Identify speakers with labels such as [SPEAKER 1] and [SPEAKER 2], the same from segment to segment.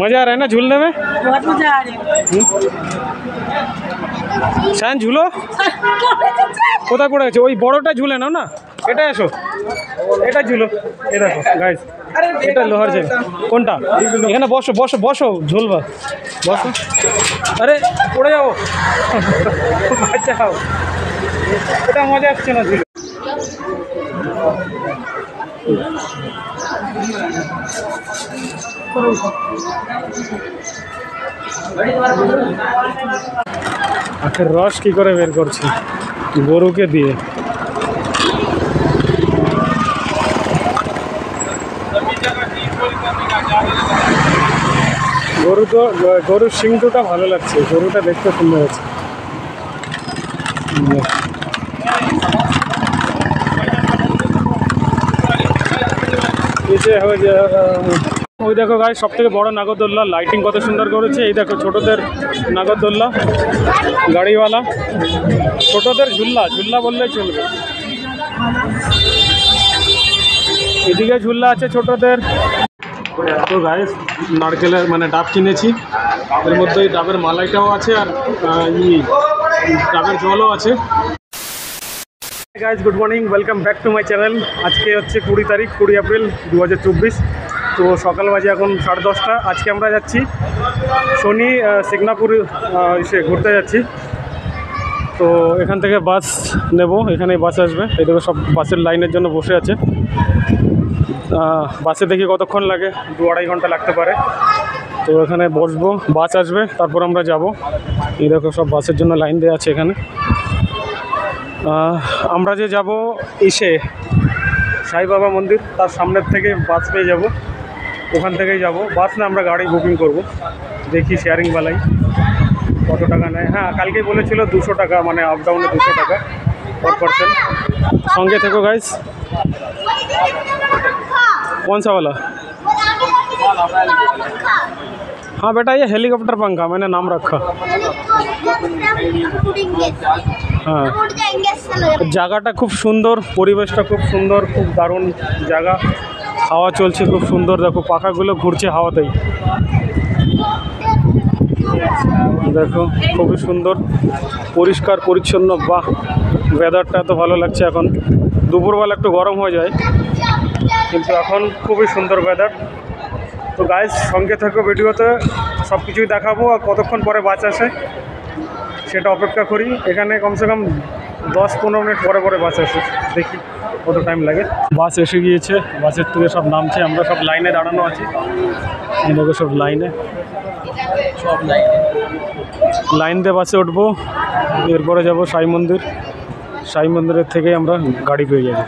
[SPEAKER 1] मजा आ रहा है ना झूलने में?
[SPEAKER 2] बहुत मजा आ रही है।
[SPEAKER 1] शायन झूलो কোথায় পড়ে গেছে? ওই বড়টা ঝুলে নাও না, এটা এসো, এটা ঝুলো। এই দেখো গাইস, এটা লোহার জায়গা। কোনটা? এখানে বসো বসো বসো, ঝুলবা, বসো। আরে পড়ে যাবো, বাঁচাও। এটা মজা আসছে না ঝুলে। আখের রস কি করে বের করছে? গরুকে দিয়ে। গরুর শিং দুটা ভালো লাগছে, গরুটা দেখতে সুন্দর আছে। ওই দেখো গাইস, সব থেকে বড় নাগরদোল্লা, লাইটিং কত সুন্দর করেছে। এই দেখো ছোটদের নাগরদোল্লা, গাড়িওয়ালা, ছোটদের ঝুল্লা, ঝুল্লা বললেই চলবে। এদিকে ঝুল্লা আছে ছোটদের। তো গাইস, নারকেলের মানে ডাব কিনেছি, এর মধ্যে ওই ডাবের মালাইটাও আছে আর ডাবের জলও আছে। Guys good morning, welcome back to my channel. আজকে হচ্ছে 20 তারিখ, 20 এপ্রিল 2024। তো সকাল বাজে এখন 10:30। আজকে আমরা যাচ্ছি শনি সিগনাপুর ঘুরতে যাচ্ছি। তো এখান থেকে বাস নেব, এখানে বাস আসবে। এই দেখো সব বাসের লাইনের জন্য বসে আছে। বাসে দেখি কতক্ষণ লাগে, 2-2.5 ঘন্টা লাগতে পারে। তো এখানে বসবো, বাস আসবে, তারপর আমরা যাব। এই দেখো সব বাসের জন্য লাইন দেওয়া আছে এখানে। আমরা যে যাব সাই বাবা মন্দির, তার সামনের থেকে বাস পেয়ে যাব, ওখান থেকেই যাব। বাস না, আমরা গাড়ি বুকিং করব। দেখি শেয়ারিং বালাই কত টাকা নেয়। হ্যাঁ, কালকেই বলেছিল 200 টাকা, মানে আপ ডাউনে 200 টাকা पर पर्सन। সঙ্গে থেকো গাইস। कौन सा वाला? हाँ बेटा, ये हेलीकॉप्टर पंखा मैंने नाम रखा। हाँ, জায়গাটা খুব সুন্দর, পরিবেশটা খুব সুন্দর, খুব দারুণ জায়গা। হাওয়া চলছে খুব সুন্দর, দেখো পাখাগুলো ঘুরছে হাওয়াতেই। দেখো খুবই সুন্দর, পরিষ্কার পরিচ্ছন্ন। বাহ, ওয়েদারটা এত ভালো লাগছে। এখন দুপুরবেলা একটু গরম হয়ে যায়, কিন্তু এখন খুবই সুন্দর ওয়েদার। তো গাইস সঙ্গে থাকো, ভিডিওতে সব কিছুই দেখাবো। আর কতক্ষণ পরে বাস আসে সেটা অপেক্ষা করি। এখানে কমসে কম 10-15 মিনিট পরে পরে বাস আসে, দেখি কত টাইম লাগে। বাস এসে গিয়েছে, বাসের থেকে সব নামছে, আমরা সব লাইনে দাঁড়ানো আছি। এই দেখো সব লাইনে, লাইন দিয়ে বাসে উঠবো। এরপরে যাব সাই মন্দির, সাই মন্দিরের থেকে আমরা গাড়ি পেয়ে যাব।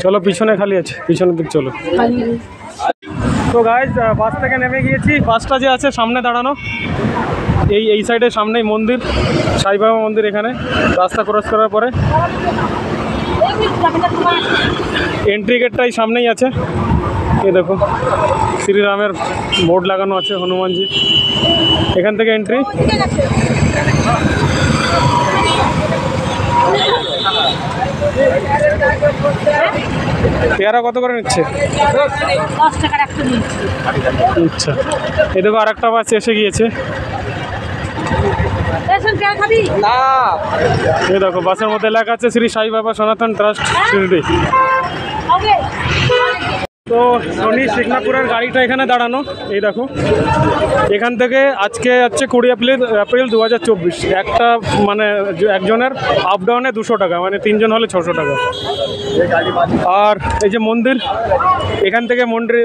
[SPEAKER 1] চলো, পিছনে খালি আছে, পিছনের দিক চলো। তো গাইজ বাস থেকে নেমে গিয়েছি। বাসটা যে আছে সামনে দাঁড়ানো, এই সাইডে সামনেই মন্দির, সাই বাবা মন্দির। এখানে রাস্তা ক্রস করার পরে এন্ট্রি গেটটাই সামনেই আছে। এই দেখো শ্রীরামের বোর্ড লাগানো আছে, হনুমানজি। এখান থেকে এন্ট্রি। পেয়ারা কত করে নিচ্ছে?
[SPEAKER 2] 10 টাকার একটা নিচ্ছি।
[SPEAKER 1] আচ্ছা, এই দেখো আর একটা বাস এসে গিয়েছে। এই দেখো বাসের মধ্যে লেখা আছে শ্রী সাই বাবা সনাতন ট্রাস্ট শিরডি। তো শনি সিগনাপুরের গাড়িটা এখানে দাঁড়ানো। এই দেখো এখান থেকে আজকে হচ্ছে 20 এপ্রিল 2024। একটা মানে একজনের আপ ডাউনে 200 টাকা, মানে 3 জন হলে 600 টাকা। আর এই যে মন্দির, এখান থেকে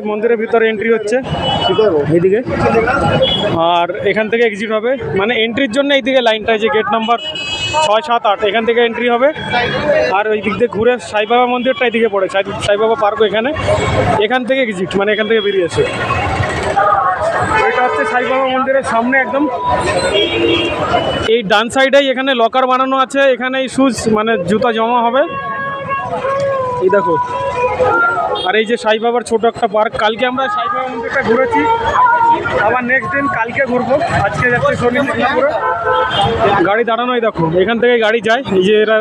[SPEAKER 1] মন্দিরের ভিতরে এন্ট্রি হচ্ছে এইদিকে, আর এখান থেকে এক্সিট হবে। মানে এন্ট্রির জন্য এইদিকে লাইনটা, যে গেট নাম্বার 6, 7, 8 এখান থেকে এন্ট্রি হবে। আর ওই দিক দিয়ে ঘুরে সাই বাবা মন্দিরটা এদিকে পড়ে, সাই বাবা পার্ক এখানে। এখান থেকে এক্সিট, মানে এখান থেকে বেরিয়ে আসে। এটা হচ্ছে সাই বাবা মন্দিরের সামনে একদম। এই ডান সাইডেই এখানে লকার বানানো আছে, এখানে এই শুজ মানে জুতা জমা হবে। এই দেখো, আর এই যে সাই বাবার ছোট একটা পার্ক। কালকে আমরা সাই বাবা মন্দিরটা ঘুরেছি, আবার নেক্সট দিন কালকে ঘুরবো। আজকে যাচ্ছি শনি সিগনাপুরে। গাড়ি দাঁড়ানোই দেখো, এখান থেকে গাড়ি যায়, এই যে এরা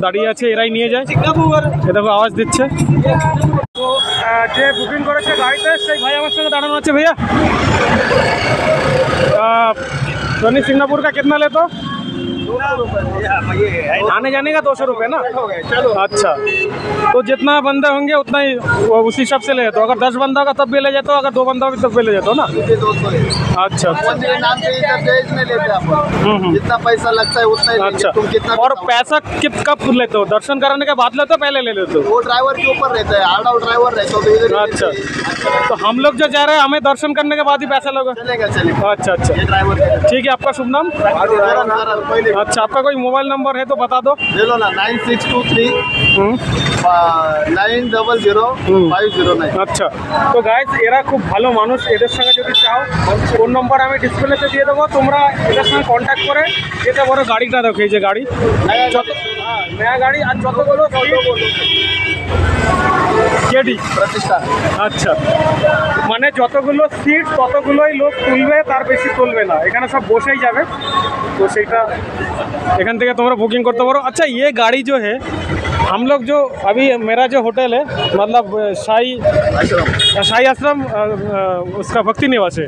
[SPEAKER 1] দাঁড়িয়ে আছে, এরাই নিয়ে যায়। এ দেখো আওয়াজ দিচ্ছে। তো যে বুকিং করেছে গাড়িতে সেই ভাই আমার সঙ্গে দাঁড়ানো আছে। भैया शनि सिंगापुर का कितना ले तो आने जाने का 200 रुपये ना। अच्छा, तो जितना बंदे होंगे उतना ही उसी हिसाब से ले जाते हो। अगर 10 बंदा होगा तब भी ले जाते हो, अगर 2 बंदा होगा तब भी ले जाते हो ना। अच्छा
[SPEAKER 3] जितना पैसा लगता है उतना ही लेंगे।
[SPEAKER 1] अच्छा,
[SPEAKER 3] तुम कितना
[SPEAKER 1] और पैसा कब लेते हो? दर्शन कराने के बाद लेते हो, पहले ले लेते हो?
[SPEAKER 3] वो ड्राइवर के ऊपर रहता है, आड़ा ड्राइवर रहता है तो इधर ही
[SPEAKER 1] अच्छा, तो हम लोग जो जा रहे हैं हमें दर्शन करने के बाद ही पैसा लगा।
[SPEAKER 3] चलेगा चलेगा।
[SPEAKER 1] अच्छा अच्छा,
[SPEAKER 3] ये ड्राइवर
[SPEAKER 1] ठीक है। आपका शुभ नाम?
[SPEAKER 3] पहले
[SPEAKER 1] अच्छा, आपका कोई मोबाइल नंबर है तो बता दो।
[SPEAKER 3] ले लो ना 9623 900 509।
[SPEAKER 1] আচ্ছা, তো গাইজ এরা খুব ভালো মানুষ। এদের সঙ্গে যদি চাও ফোন নম্বর আমি ডিসপ্লেতে দিয়ে দেবো, তোমরা এদের সঙ্গে কন্ট্যাক্ট করে যেতে পারো। গাড়িটা দেখো, এই যে গাড়ি, যত নয়া গাড়ি আর যতগুলো কেডি
[SPEAKER 3] प्रतिष्ठा।
[SPEAKER 1] আচ্ছা, মানে যতগুলো সিট ততগুলোই লোক তুলবে, তার বেশি তুলবে না। এখানে সব বসেই যাবে, তো সেইটা এখান থেকে তোমরা বুকিং করতে পারো। अच्छा, ये गाड़ी जो है हम लोग जो अभी मेरा जो होटल है मतलब शाही आश्रम उसका भक्ति निवास है,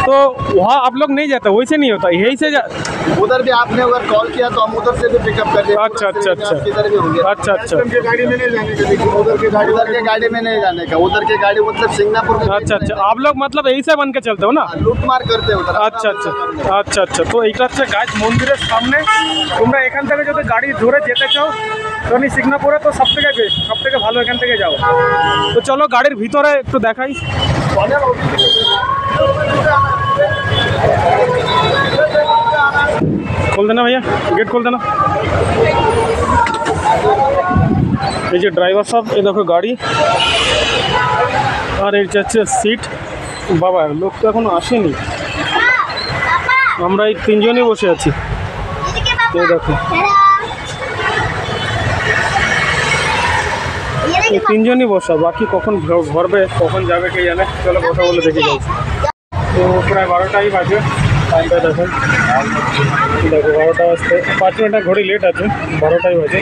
[SPEAKER 1] तो वहाँ आप लोग नहीं जाते, वैसे नहीं होता, यही से
[SPEAKER 3] उधर भी आपने अगर कॉल किया तो हम उधर से भी पिकअप कर देंगे।
[SPEAKER 1] अच्छा अच्छा अच्छा
[SPEAKER 3] इधर भी होंगे।
[SPEAKER 1] अच्छा अच्छा
[SPEAKER 3] गाड़ी में नहीं जाने का, उधर के गाड़ी में नहीं जाने का। उधर के गाड़ी मतलब सिंगापुर के
[SPEAKER 1] अच्छा अच्छा, आप लोग मतलब यही से बन के चलते हो ना?
[SPEAKER 3] लूट मार करते हैं उधर।
[SPEAKER 1] আচ্ছা আচ্ছা আচ্ছা আচ্ছা, তো এইটা হচ্ছে গাছ মন্দিরের সামনে। তোমরা এখান থেকে যদি গাড়ি ধরে যেতে চাও শনি সিগনাপুরে, তো সব থেকে বেস্ট, সব থেকে ভালো এখান থেকে যাও। তো চলো গাড়ির ভিতরে একটু দেখাই। खोल देना भैया, गेट खोल देना। এই যে ড্রাইভার সাহেব, এই দেখো গাড়ি, আর এই হচ্ছে সিট। বাবা, লোক তো এখনো আসেনি, আমরা এই 3 জনই বসে আছি। এই দেখো, এই 3 জনই বসা, বাকি কখন ভরবে কখন যাবে কে জানে। চলো কথা বলে দেখে যাই। তো প্রায় 12টাই বাজে, টাইমটা দেখুন, দেখো 12টা বাজতে 5 মিনিট ঘড়ি লেট আছে, 12টাই বাজে।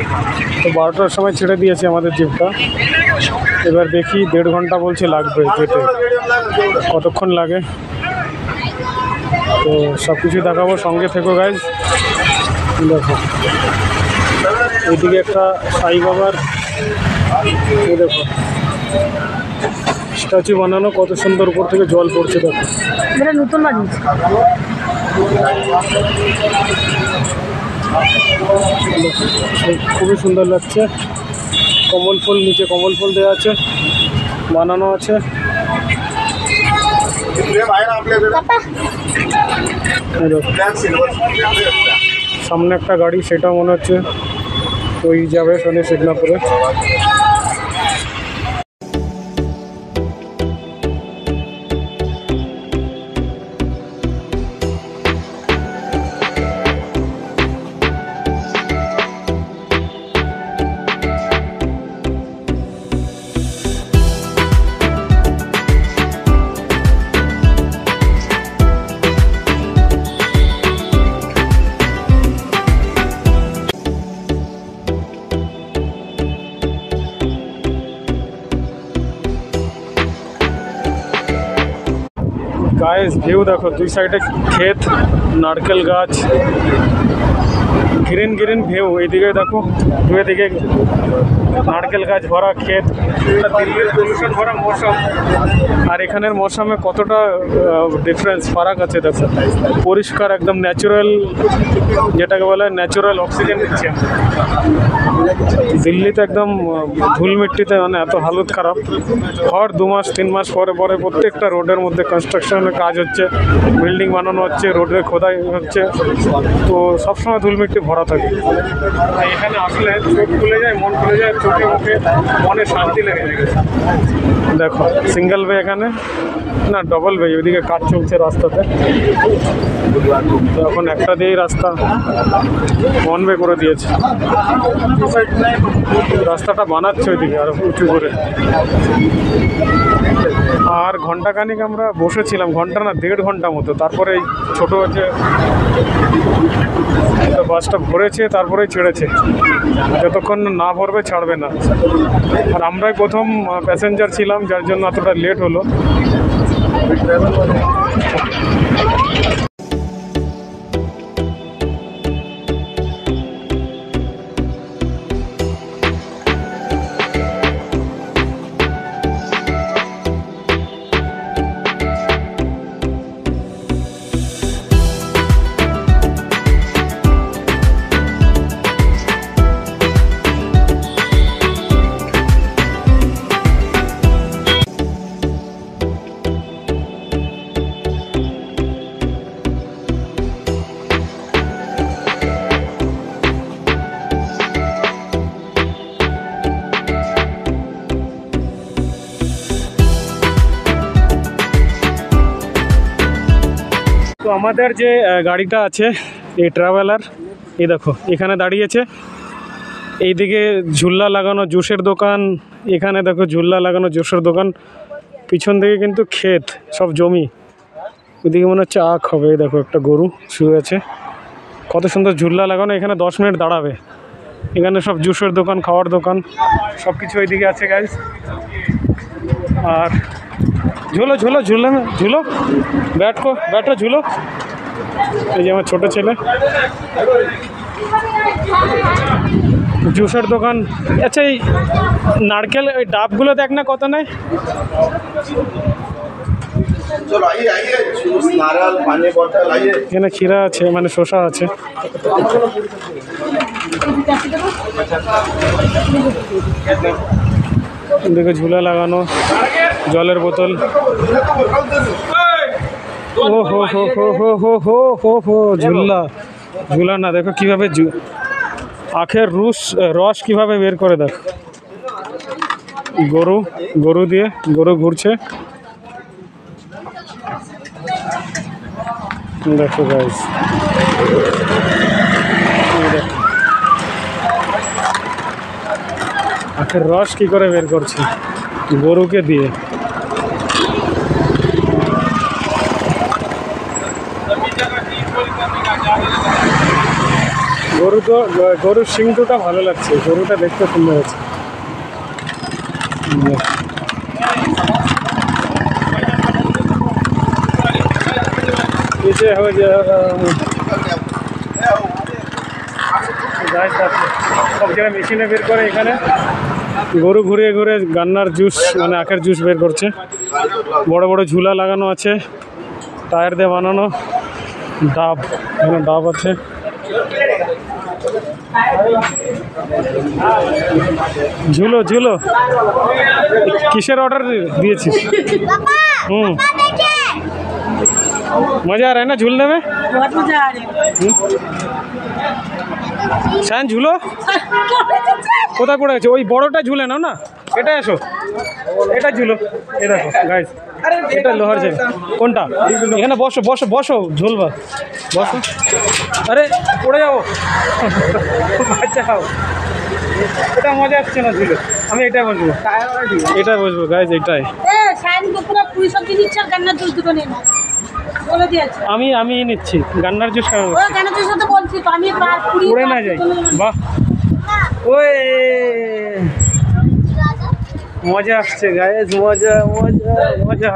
[SPEAKER 1] তো 12টার সময় ছেড়ে দিয়েছে আমাদের জিপটা। এবার দেখি 1.5 ঘন্টা বলছে লাগবে যেতে, কতক্ষণ লাগে তো সব কিছু দেখাবো, সঙ্গে থেকো গাইজ। দেখো এইদিকে একটা সাই বাবার, এই দেখো স্ট্যাচু বানানো, কত সুন্দর উপর থেকে জল পড়ছে। দেখো
[SPEAKER 2] এটা নতুন বানিয়েছে।
[SPEAKER 1] খুবই সুন্দর লাগছে। কমল ফুল, নিচে কমল ফুল দেওয়া আছে, বানানো আছে। সামনে একটা গাড়ি, সেটা মনে হচ্ছে ওই যাবে শনি সিগনাপুরে। গাইস ভিউ দেখো, দুই সাইডে ক্ষেত, নারকেল গাছ, গ্রিন গ্রিন ভিউ। এইদিকে দেখো, দুই দিকে নারকেল গাছ ভরা ক্ষেত, দিল্লির পলিউশন ভরা মৌসুম, আর এখানের মৌসুমে কতটা ডিফারেন্স, ফারাক আছে। দেখো পরিষ্কার একদম ন্যাচারাল, যেটাকে বলে ন্যাচারাল অক্সিজেন দিচ্ছে। দিল্লিতে একদম ধুল মিট্টিতে, মানে এত হালত খারাপ। হর 2 মাস 3 মাস পরে পরে প্রত্যেকটা রোডের মধ্যে কনস্ট্রাকশনের কাজ হচ্ছে, বিল্ডিং বানানো হচ্ছে, রোডের খোদাই হচ্ছে, তো সবসময় ধুল মিট্টি ভরা থাকে। এখানে আসলে চোখ খুলে যায়, মন খুলে যায়, চোখে মুখে মনে শান্তি লেগে যায়। দেখো সিঙ্গেল ওয়ে এখানে না, ডবল ওয়ে, ওইদিকে কাজ চলছে রাস্তাতে। তো এখন একটা দিয়েই রাস্তা 1 ওয়ে করে দিয়েছে। রাস্তাটা বানাচ্ছে ওইদিকে আর উঁচু করে। আর ঘন্টাখানিক আমরা বসেছিলাম, ঘন্টা না 1.5 ঘন্টা মতো। তারপরে এই ছোটো হচ্ছে বাসটা ভরেছে, তারপরেই ছেড়েছে। যতক্ষণ না ভরবে ছাড়বে না। আর আমরাই প্রথম প্যাসেঞ্জার ছিলাম, যার জন্য এতটা লেট হলো। তো আমাদের যে গাড়িটা আছে এই ট্রাভেলার, এই দেখো এখানে দাঁড়িয়েছে। এইদিকে ঝুল্লা লাগানো জুসের দোকান, এখানে দেখো ঝুল্লা লাগানো জুসের দোকান। পিছন দিকে কিন্তু ক্ষেত, সব জমি। ওইদিকে মনে হচ্ছে আখ হবে। এই দেখো একটা গরু শুয়ে আছে, কত সুন্দর ঝুল্লা লাগানো। এখানে 10 মিনিট দাঁড়াবে। এখানে সব জুসের দোকান, খাওয়ার দোকান, সব কিছু ওইদিকে আছে গাইজ। আর ঝুলো ঝুলো ঝুলো ঝুলো, ব্যাটো ঝুলো। এই যে আমার ছোটো ছেলে। জুসের দোকান। আচ্ছা, এই নারকেল ওই ডাবগুলো দেখ না কত নেয়। এখানে ক্ষীরা আছে, মানে শসা আছে। দেখো ঝুলা লাগানো, জলের বোতল। ও হো হো হো হো হো হো হো হো ঝুলা ঝুলা না, দেখো কীভাবে আখের রস কীভাবে বের করে। দেখো গরু দিয়ে গরু ঘুরছে। দেখো গাইস, আখের রস কি করে বের করছে গরুকে দিয়ে। গরুর সিংটা ভালো লাগছে, গরুটা দেখতে সুন্দর আছে। সব জায়গায় মেশিনে বের করে। এখানে গরু ঘুরিয়ে ঘুরে গান্নার জুস, মানে আখের জুস বের করছে। বড় বড় ঝুলা লাগানো আছে, টায়ার দিয়ে বানানো। ডাব, এখানে ডাব আছে। ঝুলো ঝুলো, কিসের অর্ডার দিয়েছিস? मजा आ रहा है ना झूलने में?
[SPEAKER 2] बहुत मजा आ रही
[SPEAKER 1] शायद झूलो কোথায় পড়ে গেছে? ওই বড়টা ঝুলে নাও না, এটা এসো, এটা ঝুলো। এ দেখো গাইস, এটা লোহার জায়গা। কোনটা? এখানে বসো বসো বসো, ঝুলবা, বসো। আরে পড়ে যাবো, বাঁচাও। এটা মজা আসছে না ঝুলে। আমি এটাই বসবো, এটাই বসবো গাইস, এটাই। আমি নিচ্ছি গান্নার জুস। পড়ে না যাই। বাহ, ওই মজা আসছে গাইস, মজা মজা মজা।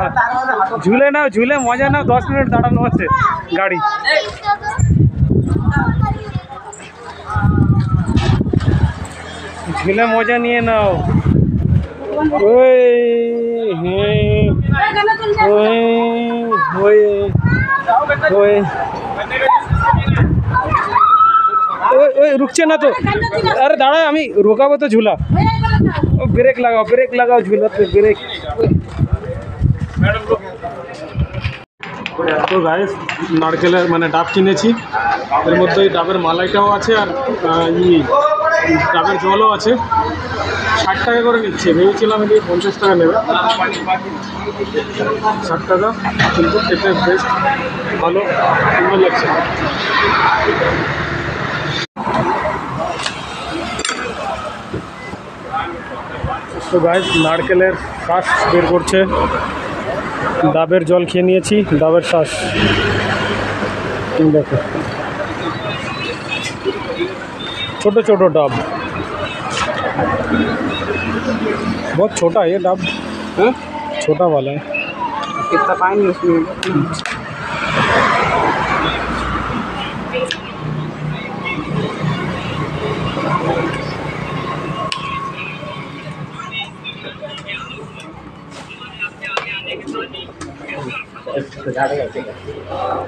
[SPEAKER 1] ঝুলে নাও, ঝুলে মজা নাও। 10 মিনিট দাঁড়ানো আছে গাড়ি। ঝুলে মজা নিয়ে নাও। ওই ওই ওই ওই रुकছে না তো। আরে দাঁড়ায়, আমি রোকাবো তো ঝুলা। ব্রেক লাগাও ঝুলাতে, ব্রেক। তো গাইস, নারকেলের মানে ডাব কিনেছি। এর মধ্যে ওই ডাবের মালাইটাও আছে, আর ডাবের জলও আছে। 60 টাকা করে নিচ্ছে। ভেবেছিলাম এটি 50 টাকা নেবে, 60 টাকা। কিন্তু খেতে বেশ ভালো, সুন্দর লাগছে। তো গাইস নারকেলের শ্বাস বের করছে, ডাবের জল খেয়ে নিয়েছি, ডাবের শ্বাস দেখো, ছোট ছোট ডাব, बहुत छोटा है ये डाब, छोटा वाला है।
[SPEAKER 4] कितना पानी उसमें?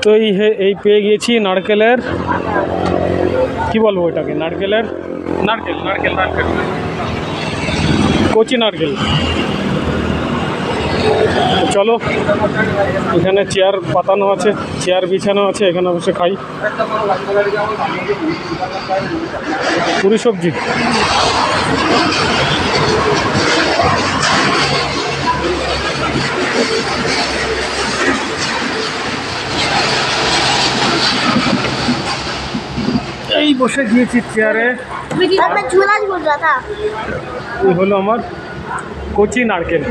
[SPEAKER 1] তো এই পেয়ে গিয়েছি নারকেলের, কি বলবো এটাকে, নারকেল কচি নারকেল। চলো, এখানে চেয়ার পাতানো আছে, চেয়ার বিছানো আছে, এখানে বসে খাই। পুরি সবজি, এই বসে গিয়েছি চেয়ারে।
[SPEAKER 2] झूला झूल रहा था।
[SPEAKER 1] এই হলো আমার কচি নারকেল।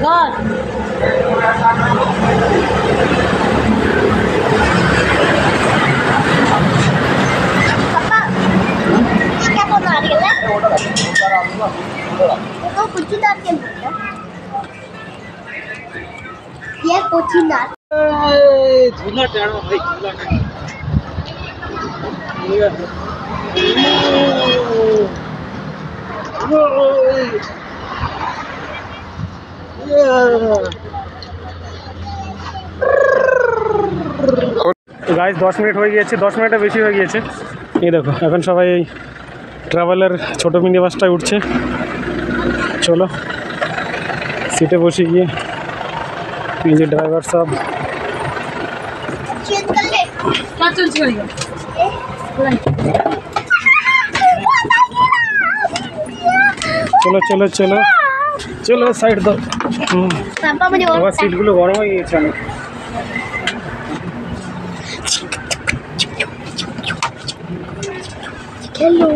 [SPEAKER 2] पापा, ये क्या तो नारियल है? ये तो कुछ नारियल है। ये कुछ नारियल।
[SPEAKER 4] झूला टेढ़ा भाई, झूला
[SPEAKER 1] গাইস 10 মিনিট হয়ে গিয়েছে, 10 মিনিটের বেশি হয়ে গিয়েছে। এই দেখো এখন সবাই এই ট্রাভেলার ছোটো মিনি বাসটায় উঠছে। চলো সিটে বসে গিয়ে, এই যে ড্রাইভার সাহেব,
[SPEAKER 2] चेंज कर ले। क्या चेंज करेगा?
[SPEAKER 1] চলো চলো চলো চলো, সাইড দাও।
[SPEAKER 2] पापा मुझे और
[SPEAKER 1] আবার সিটগুলো গরম হয়ে গিয়েছে অনেক।
[SPEAKER 2] हेलो।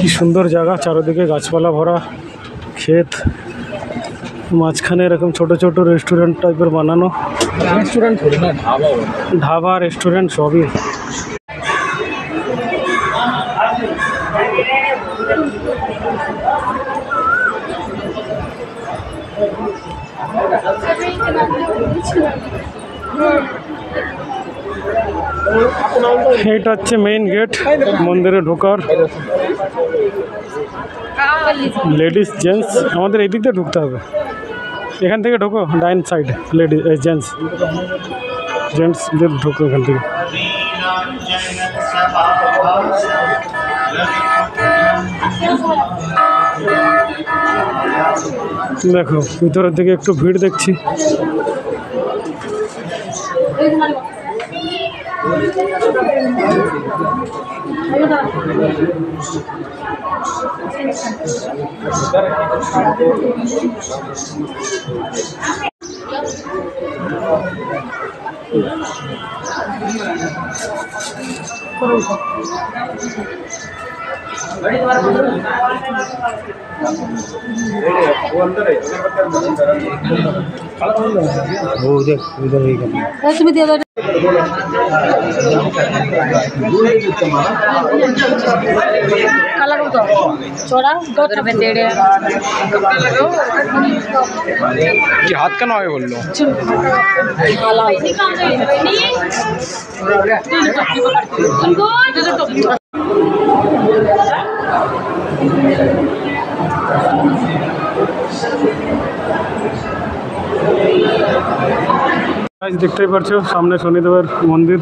[SPEAKER 1] কি সুন্দর জায়গা, চারিদিকে গাছপালা ভরা, ক্ষেত, মাঝখানে এরকম ছোট ছোট রেস্টুরেন্ট টাইপের বানানো।
[SPEAKER 4] रेस्टोरेंट थोड़ी ना, ढाबा होगा।
[SPEAKER 1] ধাবা, রেস্টুরেন্ট সবই। এটা হচ্ছে মেইন গেট মন্দিরে ঢোকার। লেডিস জেন্টস আমাদের এই দিক দিয়ে ঢুকতে হবে, এখান থেকে ঢোকো, ডাইন সাইড লেডিস জেন্টসদের ঢোকো এখান থেকে। দেখো ভিতরের দিকে একটু ভিড় দেখছি।
[SPEAKER 2] তুমি দিয়ে দাও। कलर तो छोड़ा 2 रुपए दे रहे
[SPEAKER 4] कि हाथ का नॉय बोल लो।
[SPEAKER 1] দেখতেই পাচ্ছ সামনে শনিদেবের মন্দির,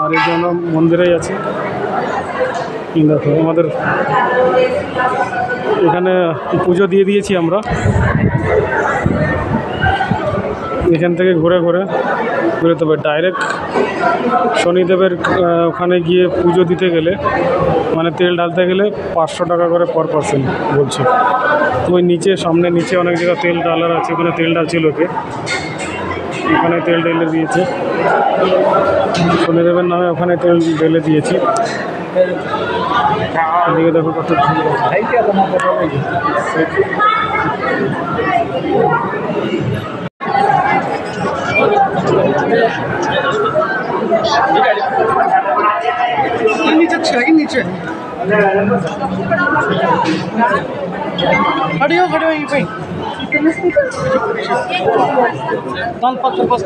[SPEAKER 1] আর এই জন্য মন্দিরেই আছি। দেখো আমাদের এখানে পুজো দিয়ে দিয়েছি আমরা। এখান থেকে ঘুরে ঘুরে বেরোতে হবে। ডাইরেক্ট শনিদেবের ওখানে গিয়ে পুজো দিতে গেলে, মানে তেল ঢালতে গেলে 500 টাকা করে পার পার্সন বলছে। তো ওই নিচে, সামনে নিচে অনেক জায়গায় তেল ঢালার আছে, ওখানে তেল ঢালছে লোকে, ওখানে তেল ঢেলে দিয়েছে শনিদেবের নামে, ওখানে তেল ঢেলে দিয়েছি। এদিকে দেখো কত
[SPEAKER 3] नीचे छेगी नीचे खड़े हो यहीं पे दाल पत्थर बस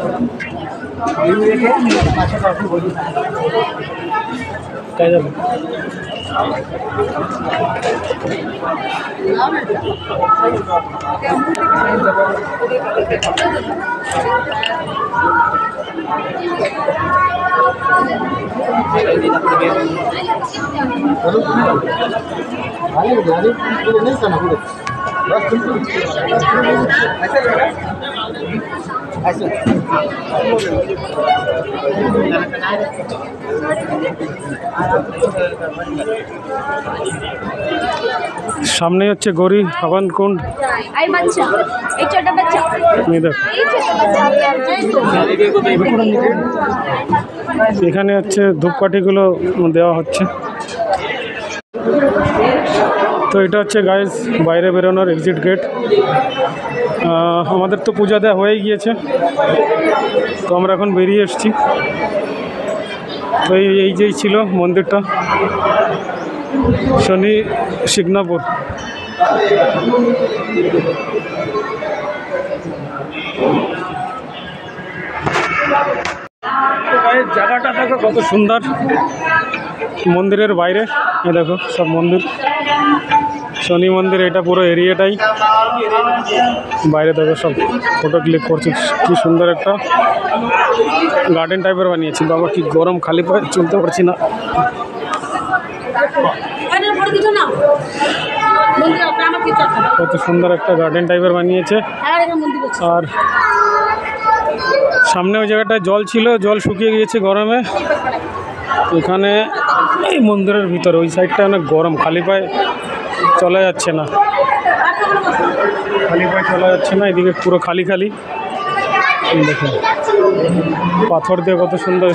[SPEAKER 3] क्या जाए
[SPEAKER 1] সামনে হচ্ছে গৌরী হাবান কুণ্ড।
[SPEAKER 2] आई बच्चा एक छोटा बच्चा
[SPEAKER 1] এই দেখো
[SPEAKER 2] एक छोटा बच्चा
[SPEAKER 1] এখানে হচ্ছে ধূপকাঠিগুলো দেওয়া হচ্ছে। তো এটা হচ্ছে গাইজ বাইরে বেরোনোর এক্সিট গেট। আমাদের তো পূজা দেওয়া হয়ে গিয়েছে, তো আমরা এখন বেরিয়ে এসেছি। তো এই যেই ছিল মন্দিরটা, শনি শিকনাপুর। তো গাইজ জায়গাটা দেখো কত সুন্দর, মন্দিরের বাইরে এ দেখো সব মন্দির, শনি মন্দির, এটা পুরো এরিয়াটাই বাইরে দেখো সব ফটো ক্লিক করছি। কি সুন্দর একটা গার্ডেন টাইপের বানিয়েছি। বাবা কি গরম, খালি পায়ে চলতে পারছি না। কত সুন্দর একটা গার্ডেন টাইপের বানিয়েছে। আর সামনে ওই জায়গাটায় জল ছিল, জল শুকিয়ে গিয়েছে গরমে। এখানে এই মন্দিরের ভিতরে ওই সাইডটা অনেক গরম, খালি পায়ে চলা যাচ্ছে না, খালি পায়ে চলা যাচ্ছে না। এদিকে পুরো খালি খালি। দেখুন পাথর দিয়ে কত সুন্দর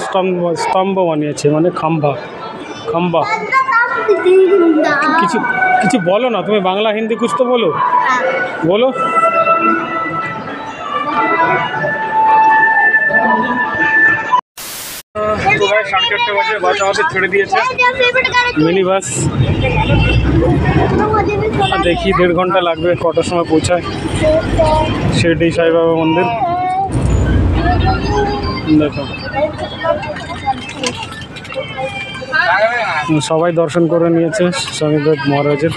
[SPEAKER 1] স্তম্ভ বানিয়েছে, মানে খাম্বা। কিছু কিছু বলো না তুমি, বাংলা হিন্দি কুছ তো বলো, বলো। सुबह 4:30 बजे बस আমাদের ছেড়ে দিয়েছে মিনি বাস। দেখি 1.5 ঘন্টা লাগবে কটার সময় পৌঁছায় শিরডি সাই বাবা মন্দির। দেখো সবাই দর্শন করে নিয়েছে স্বামীদেব মহারাজের।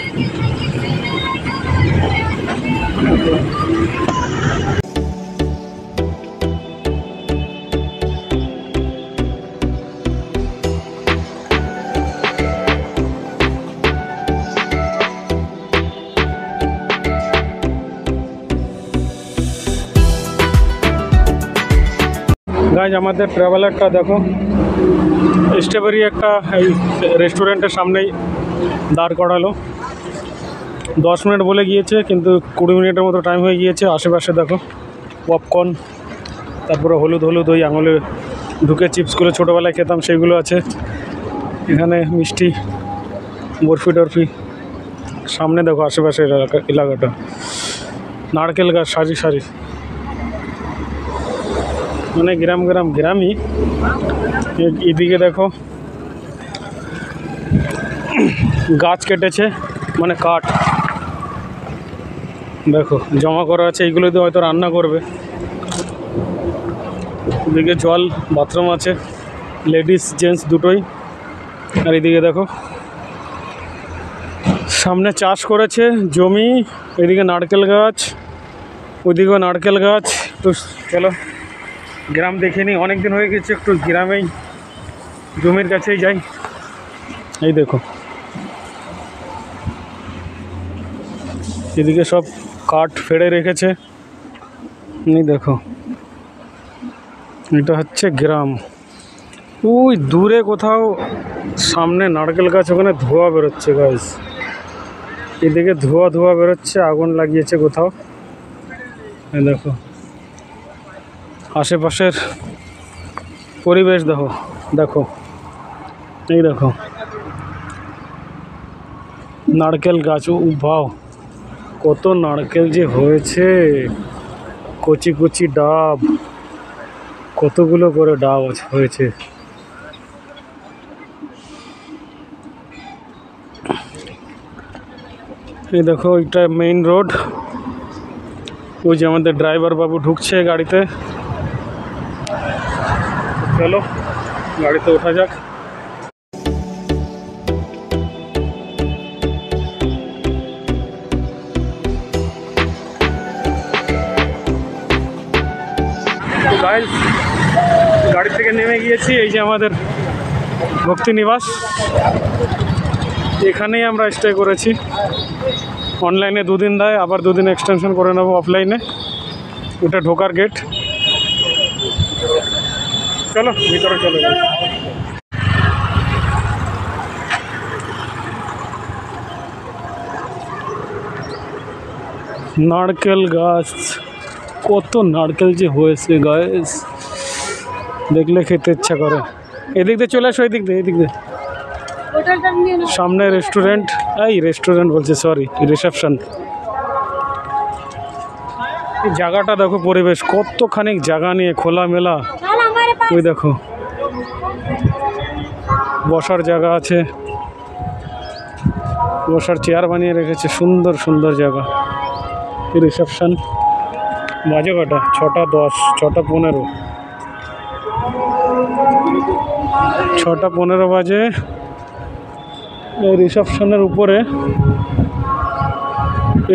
[SPEAKER 1] গাইজ আমাদের ট্রাভেলারটা দেখো স্ট্রবেরি একটা এই রেস্টুরেন্টের সামনেই দাঁড় করালো। 10 মিনিট বলে গিয়েছে, কিন্তু 20 মিনিটের মতো টাইম হয়ে গিয়েছে। আশেপাশে দেখো পপকর্ন, তারপরে হলুদ ওই আঙুলে ঢুকে চিপসগুলো ছোটোবেলায় খেতাম সেইগুলো আছে। এখানে মিষ্টি, বরফি টরফি। সামনে দেখো আশেপাশের এলাকাটা, নারকেল গাছ সারি সারি, মানে গ্রামই। এদিকে দেখো গাছ কেটেছে, মানে কাঠ দেখো জমা করা আছে, এইগুলো দিয়ে হয়তো রান্না করবে। এদিকে জল, বাথরুম আছে, লেডিস জেন্টস দুটোই। আর এদিকে দেখো সামনে চাষ করেছে জমি, এদিকে নারকেল গাছ, ওইদিকেও নারকেল গাছ। তো চলো গ্রাম দেখে নিই, অনেক দিন হয়ে গেছে, একটু গ্রামেই জমির কাছেই যাই। এই দেখো এদিকে সব কাঠ ফেড়ে রেখেছে। এই দেখো এটা হচ্ছে গ্রাম। ওই দূরে কোথাও সামনে নারকেল গাছ, ওখানে ধোঁয়া বেরোচ্ছে গাছ। এদিকে ধোঁয়া বেরোচ্ছে, আগুন লাগিয়েছে কোথাও। এই দেখো আশেপাশের পরিবেশ দেখো এই দেখো নারকেল গাছ। ও ভাও কত নারকেল যে হয়েছে, কচি কচি ডাব, কতগুলো করে ডাব হয়েছে। এই দেখো এটা মেইন রোড। ওই যে আমাদের ড্রাইভার বাবু ঢুকছে গাড়িতে। চলো গাড়িতে ওঠা যাক। গাইস গাড়ি থেকে নেমে গিয়েছি, এই যে আমাদের ভক্তি নিবাস, এখানেই আমরা স্টে করেছি। অনলাইনে 2 দিন দেয়, আবার 2 দিন এক্সটেনশন করে নেবো অফলাইনে। এটা ঢোকার গেট। চলো ভিতরে চলে যাই। নারকেল গাছ, কত নারকেল যে হয়েছে গাইস, দেখলে খেতে ইচ্ছা করে। এদিক দিয়ে চলে আসো, এদিক দিয়ে, এদিক দিয়ে। সামনে রেস্টুরেন্ট, এই রেস্টুরেন্ট বলছে, সরি রিসেপশন। এই জায়গাটা দেখো, পরিবেশ কতখানি জায়গা নিয়ে খোলামেলা। ওই দেখো বসার জায়গা আছে, বসার চেয়ার বানিয়ে রেখেছে, সুন্দর সুন্দর জায়গা। এই রিসেপশন। বাজে কটা? 6টা 10, 6টা 15, 6টা 15 বাজে। এই রিসেপশনের উপরে,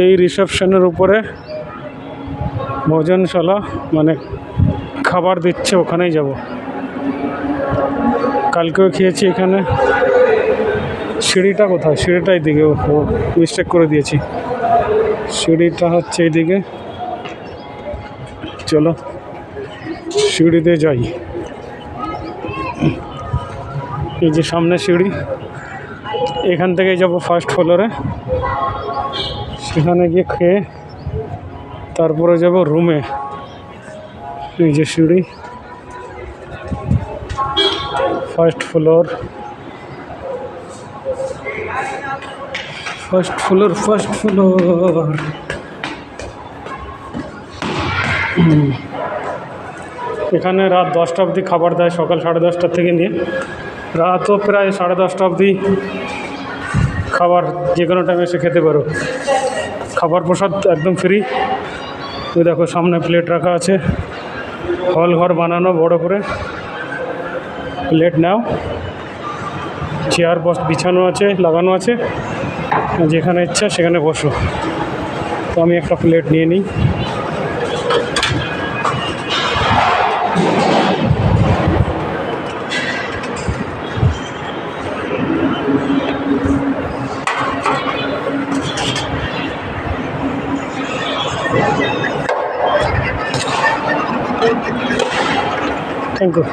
[SPEAKER 1] এই রিসেপশনের উপরে ভোজনশালা, মানে খাবার দিচ্ছে, ওখানেই যাব। কালকেও খেয়েছি এখানে। সিঁড়িটা কোথায়? সিঁড়িটা এইদিকে, ও মিস্টেক করে দিয়েছি। সিঁড়িটা হচ্ছে এইদিকে। চলো সিঁড়িতে যাই। এই যে সামনে সিঁড়ি, এখান থেকে যাব ফার্স্ট ফ্লোরে। সেখানে গিয়ে খেয়ে তারপরে যাব রুমে। এই যে সিঁড়ি, first floor, first floor, first floor. এখানে রাত 10টা অবধি খাবার দেয়, সকাল 10:30 থেকে নিয়ে রাতও প্রায় 10:30 অবধি খাবার যে কোনো টাইমে এসে খেতে পারো। খাবার প্রসাদ একদম ফ্রি। ওই দেখো সামনে প্লেট রাখা আছে, হল ঘর বানানো বড় করে। প্লেট নাও, চেয়ার বিছানো আছে, লাগানো আছে, যেখানে ইচ্ছা সেখানে বসো। তো আমি একটা প্লেট নিয়ে নিই। Thank you.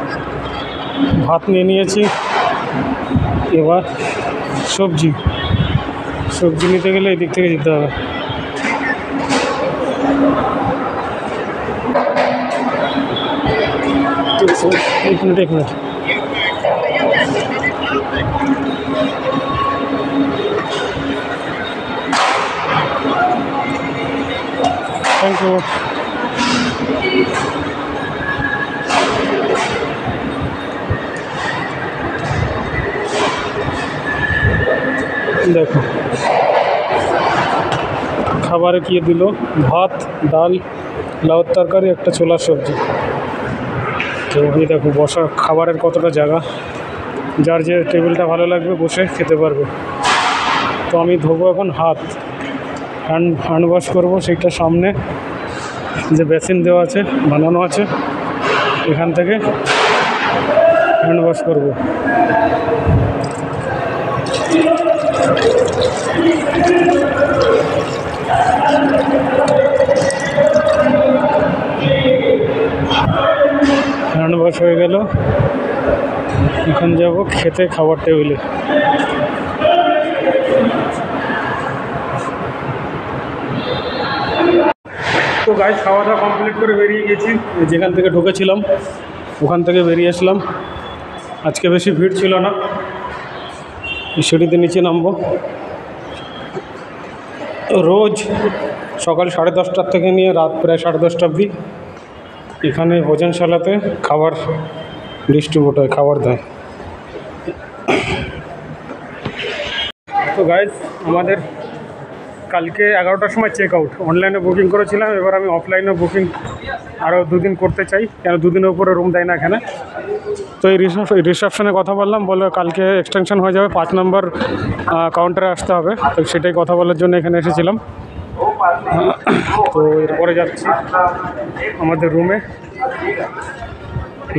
[SPEAKER 1] ভাত নিয়ে নিয়েছি, এবার সবজি। সবজি নিতে গেলে এই দিক থেকে যেতে হবে। এক মিনিট। Thank you. দেখো খাবারে কি দিল, ভাত, ডাল, লাউর তরকারি, একটা ছোলার সবজি। তো এই দেখো বসার খাবারের কতটা জায়গা, যার যে টেবিলটা ভালো লাগবে বসে খেতে পারবে। তো আমি ধোবো এখন হাত, হ্যান্ড ওয়াশ করবো। সেইটা সামনে যে বেসিন দেওয়া আছে, বানানো আছে, এখান থেকে হ্যান্ড ওয়াশ করবো। হ্যান্ড ওয়াশ হয়ে গেল, এখন যাব খেতে খাবার টেবিলে। তো গাইস খাওয়া দাওয়া কমপ্লিট করে বেরিয়ে গেছি। যেখান থেকে ঢুকেছিলাম ওখান থেকে বেরিয়ে আসলাম। আজকে বেশি ভিড় ছিল না। সিঁড়িতে নিচে নামবো। রোজ সকাল 10:30 থেকে নিয়ে রাত প্রায় 10:30 অবধি এখানে ভোজনশালাতে খাবার ডিস্ট্রিবিউট হয়, খাবার দেয়। তো গাইজ আমাদের কালকে 11টার সময় চেক আউট, অনলাইনে বুকিং করেছিলাম, এবার আমি অফলাইনে বুকিং আরও 2 দিন করতে চাই, কেন 2 দিনের উপরে রুম দেয় না এখানে। তো এই রিসেপশনে কথা বললাম, বলে কালকে এক্সটেনশন হয়ে যাবে, 5 নম্বর কাউন্টারে আসতে হবে। তো সেটাই কথা বলার জন্য এখানে এসেছিলাম। তো এরপরে যাচ্ছি আমাদের রুমে।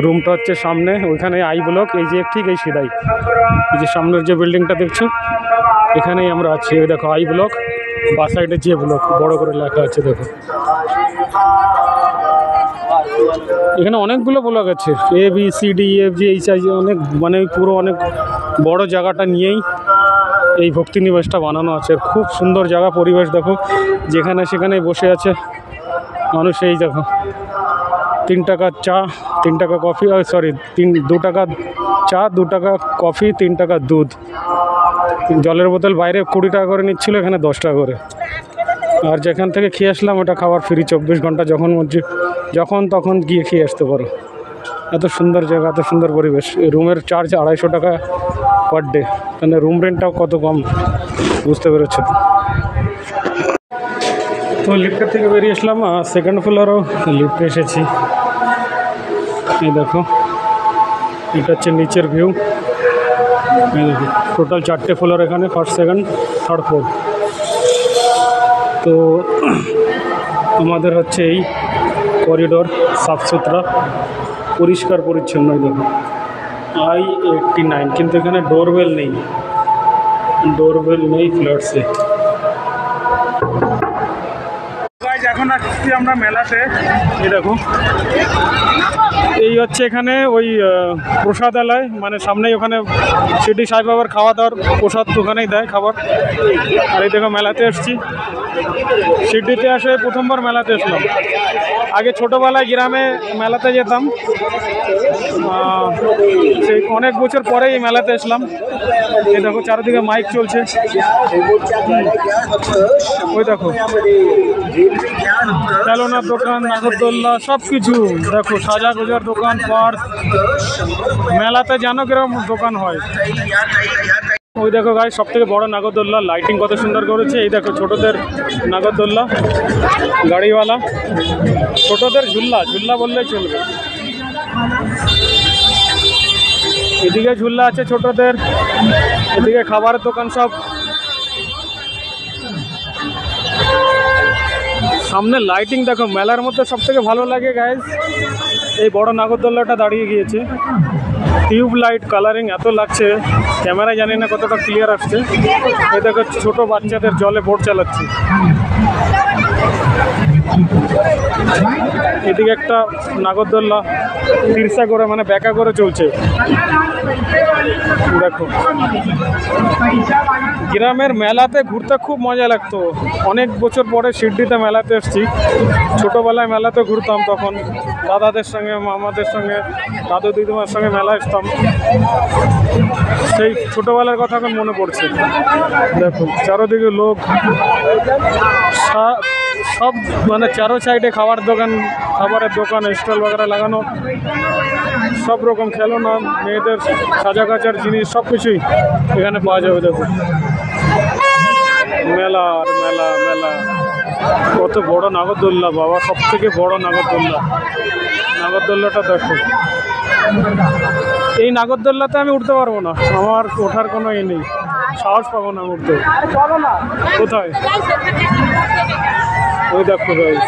[SPEAKER 1] রুমটা হচ্ছে সামনে, ওইখানে আই ব্লক, এই যে ঠিক এই সিধাই, এই যে সামনের যে বিল্ডিংটা দেখছো এখানেই আমরা আছি। ওই দেখো আই ব্লক, বা সাইডে যে ব্লক বড় করে লেখা আছে দেখো। এখানে অনেকগুলো ব্লক আছে, ABCDEFGHI, অনেক মানে পুরো অনেক বড় জায়গাটা নিয়েই এই ভক্তি নিবাসটা বানানো আছে। খুব সুন্দর জায়গা, পরিবেশ দেখো, যেখানে সেখানে বসে আছে মানুষ। এই দেখো 3 টাকার চা, 3 টাকা কফি, সরি 2 টাকা চা, 2 টাকা কফি, 3 টাকা দুধ। জলের বোতল বাইরে 20 টাকা করে নিচ্ছিল, এখানে 10 টাকা করে। আর যেখান থেকে খেয়ে আসলাম ওটা খাবার ফ্রি, 24 ঘন্টা যখন তখন গিয়ে খেয়ে আসতে পারো। এত সুন্দর জায়গা, এত সুন্দর পরিবেশ। রুমের চার্জ 250 টাকা পার ডে, মানে রুম রেন্টটাও কত কম, বুঝতে পেরেছো। তো লিফটের থেকে বেরিয়ে আসলাম, সেকেন্ড ফ্লোরেও লিফটে এসেছি। এই দেখো এটা হচ্ছে নিচের ভিউ। এই দেখো টোটাল 4টে ফ্লোর এখানে, 1st, 2nd, 3rd, 4th। তো আমাদের হচ্ছে এই করিডোর সাফ সুতরা, পরিষ্কার পরিচ্ছন্ন। দেখো I-89, কিন্তু এখানে ডোরবেল নেই ফ্ল্যাটসে। এখন আসছি আমরা মেলাতে। এই দেখো এই হচ্ছে এখানে ওই প্রসাদালয়, মানে সামনেই ওখানে শিরডি সাই বাবার খাওয়া দাওয়ার প্রসাদ ওখানেই দেয় খাবার। আর এই দেখো মেলাতে এসছি, শিরডিতে আসে প্রথমবার মেলাতে এসলাম। আগে ছোটোবেলায় গ্রামে মেলাতে যেতাম, সেই অনেক বছর পরেই এই মেলাতে এসলাম। এই দেখো চারিদিকে মাইক চলছে, ওই দেখো খেলনার দোকান, নাগরদোল্লা, সব কিছু দেখো, সাজা গোজার দোকান, পার্ক। মেলাতে জানো কিরকম দোকান হয়। ওই দেখো গাই সব থেকে বড় নাগরদোল্লা, লাইটিং কত সুন্দর করেছে। এই দেখো ছোটদের নাগরদোল্লা, গাড়িওয়ালা, ছোটদের ঝুল্লা বললেই চলবে। এদিকে ঝুল্লা আছে ছোটদের, এদিকে খাবারের দোকান সব। সামনে লাইটিং দেখো, মেলার মধ্যে সব থেকে ভালো লাগে গাইজ এই বড় নাগরদোল্লাটা দাঁড়িয়ে গিয়েছে। টিউব লাইট কালারিং এত লাগছে, ক্যামেরায় জানি না কতটা ক্লিয়ার আসছে। এই দেখো ছোট বাচ্চাদের জলে বোট চালাচ্ছে। এদিকে একটা নাগরদোল্লা তিরসা করে, মানে ব্যাকা করে চলছে। দেখো গ্রামের মেলাতে ঘুরতে খুব মজা লাগতো। অনেক বছর পরে শিরডিতে মেলাতে এসেছি। ছোটোবেলায় মেলাতে ঘুরতাম, তখন দাদাদের সঙ্গে, মামাদের সঙ্গে, দাদু দিদিমার সঙ্গে মেলা আসতাম। সেই ছোটোবেলার কথা এখন মনে পড়ছে। দেখো চারোদিকে লোক, সব মানে চারো সাইডে খাবারের দোকান, স্টল বাগেরা লাগানো, সব রকম খেলনা, মেয়েদের সাজা কাচার জিনিস, সব কিছুই এখানে পাওয়া যাবে। দেখো মেলা আর মেলা মেলা। কত বড় নাগরদোল্লা বাবা, সব থেকে বড় নাগরদোল্লাটা দেখো। এই নাগরদোল্লাতে আমি উঠতে পারবো না, আমার ওঠার কোনো নেই, সাহস পাবো না উঠতে। কোথায়? ওই দেখো গাইস,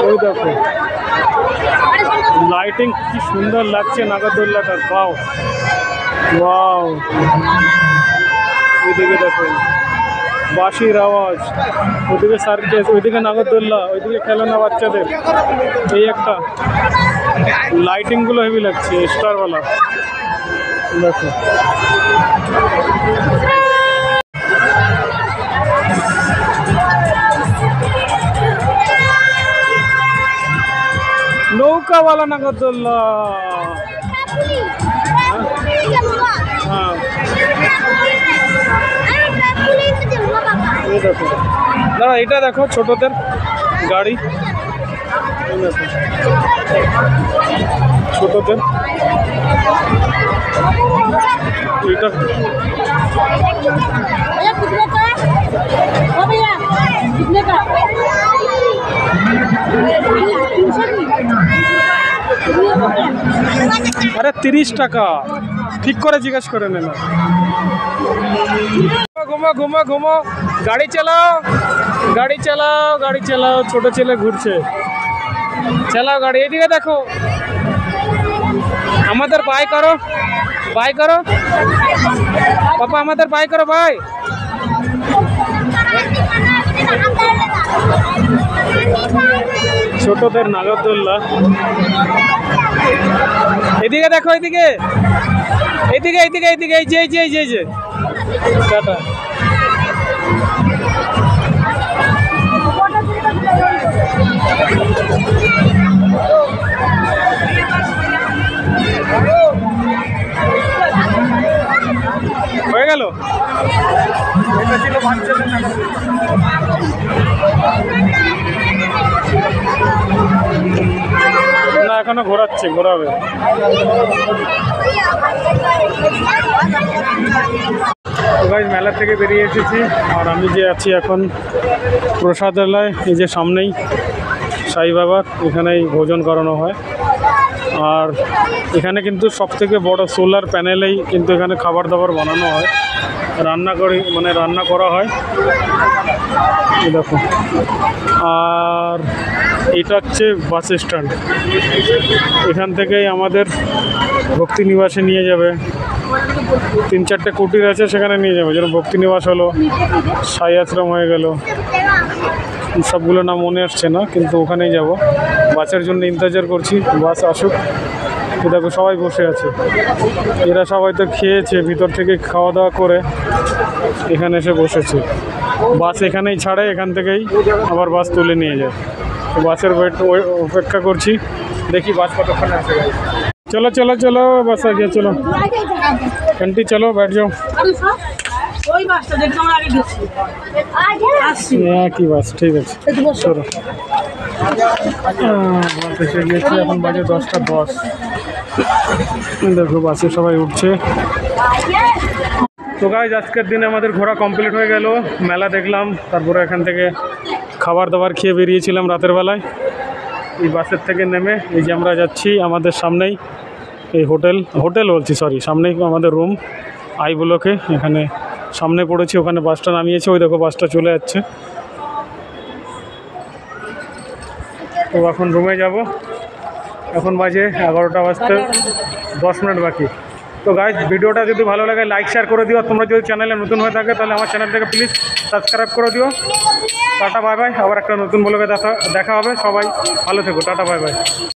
[SPEAKER 1] ওই দেখো লাইটিং কি সুন্দর লাগছে নাগরদোল্লাটার। ওয়াও ওইদিকে দেখো বাঁশির আওয়াজ, ওইদিকে সার্কেস, ওইদিকে নাগরদোল্লা, ওইদিকে খেলনা বাচ্চাদের। এই একটা লাইটিংগুলো হেভি লাগছে, স্টারওয়ালা। দেখো নৌকাওয়ালা নাগরদোল্লা। হ্যাঁ দেখো দাঁড়া, এটা দেখো ছোটদের গাড়ি, এই দেখো ছোটদের এটা
[SPEAKER 2] भैया कितने का ओ भैया कितने का 300
[SPEAKER 1] আরে 30 টাকা ঠিক করে জিজ্ঞেস করে নে না। ঘুমো ঘুমো ঘুমো, গাড়ি চালাও গাড়ি চালাও গাড়ি চালাও, ছোট ছেলে ঘুরছে, চালাও গাড়ি। এদিকে দেখো, আমাদের বাই করো, বাই করো পাপা, আমাদের বাই করো ভাই। ছোটদের নাগরদোল্লা, এদিকে দেখো, এদিকে এদিকে এদিকে এদিকে, এই যে এই যে এই যে এই যে টাটা। হয়ে গেল, এটা ছিল বাচ্চাদের না, এখনো ঘোরাচ্ছে, ঘোরাবে। তো গাইস, মেলা থেকে বেরিয়ে এসেছি, আর আমি যে আছি এখন প্রসাদালয়, এই যে সামনেই সাই বাবার, এখানেই ভোজন করানো হয়। আর এখানে কিন্তু সবথেকে বড় সোলার প্যানেলেই কিন্তু এখানে খাবার দাবার বানানো হয়, রান্না করি, মানে রান্না করা হয়, এই দেখো। আর এটা হচ্ছে বাস স্ট্যান্ড, এখান থেকেই আমাদের ভক্তি নিবাসে নিয়ে যাবে। 3-4টে কুটির আছে, সেখানে নিয়ে যাবে, যেরকম ভক্তি নিবাস হলো, সাই আশ্রম হয়ে গেল, সবগুলো নাম মনে আসছে না, কিন্তু ওখানেই যাব। বাসের জন্য ইন্তজার করছি, বাস আসুক। দেখো সবাই বসে আছে, এরা সবাই তো খেয়েছে, ভিতর থেকে খাওয়া দাওয়া করে এখানে এসে বসেছে। বাস এখানেই ছাড়ে, এখান থেকেই আবার বাস তুলে নিয়ে যায়। তো বাসের অপেক্ষা করছি, দেখি বাস কতক্ষণে আসে। চলো চলো চলো, বাস आ गया, চলো ঘন্টি, চলো बैठ जाओ।
[SPEAKER 5] ওই বাসটা দেখলাম আগে গেছি আসছি
[SPEAKER 1] কি বাস, ঠিক আছে চলো। বাস এসে গিয়েছি, এখন বাজে 10টা 10। দেখো বাসে সবাই উঠছে। তো গাইজ, আজকের দিনে আমাদের ঘোরা কমপ্লিট হয়ে গেল, মেলা দেখলাম, তারপরে এখান থেকে খাবার দাবার খেয়ে বেরিয়েছিলাম রাতের বেলায়। এই বাসের থেকে নেমে এই যে আমরা যাচ্ছি, আমাদের সামনেই এই হোটেল বলছি, সরি, সামনেই আমাদের রুম আই ব্লকে, এখানে সামনে পড়েছি, ওখানে বাসটা নামিয়েছে, ওই দেখো বাসটা চলে যাচ্ছে। তো এখন রুমে যাব, এখন বাজে 11টা বাজতে 10 মিনিট বাকি। তো গাইজ, ভিডিওটা যদি ভালো লাগে লাইক শেয়ার করে দিও, আর তোমরা যদি চ্যানেলে নতুন হয়ে থাকে তাহলে আমার চ্যানেলটাকে প্লিজ সাবস্ক্রাইব করে দিও। টাটা বাই বাই, আবার একটা নতুন ব্লগে দেখা হবে, সবাই ভালো থেকো, টাটা বাই বাই।